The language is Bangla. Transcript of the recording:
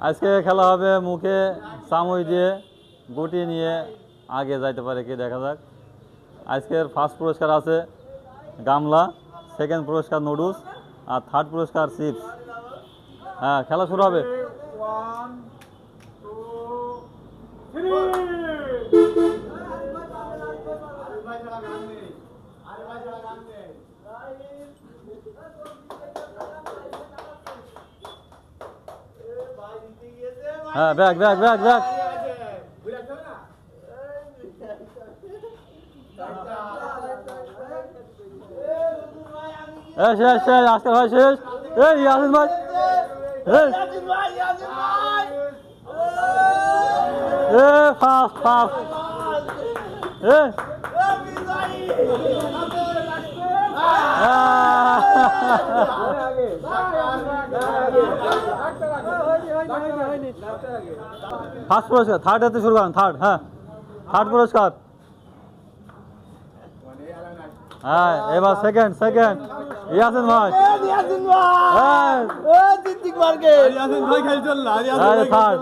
আজকে খেলা হবে মুখে চামচ দিয়ে গুটি নিয়ে আগে যাইতে পারে কি দেখা যাক। আজকের ফার্স্ট পুরস্কার আছে গামলা, সেকেন্ড পুরস্কার নুডলস আর থার্ড পুরস্কার চিপস। হ্যাঁ, খেলা শুরু হবে। হ্যাঁ, ব্যাগ ব্যাগ ব্যাগ ব্যাগ। শেষ শেষ, আজকের ভাই শেষ। এই ইয়াসিন ভাই, ফার্স্ট ফার্স্ট। ফার্স্ট পুরস্কার, থার্ড হতে শুরু করেন। থার্ড, হ্যাঁ থার্ড পুরস্কার। হ্যাঁ, এবার সেকেন্ড সেকেন্ড ইয়াসিন ভাই। থার্ড।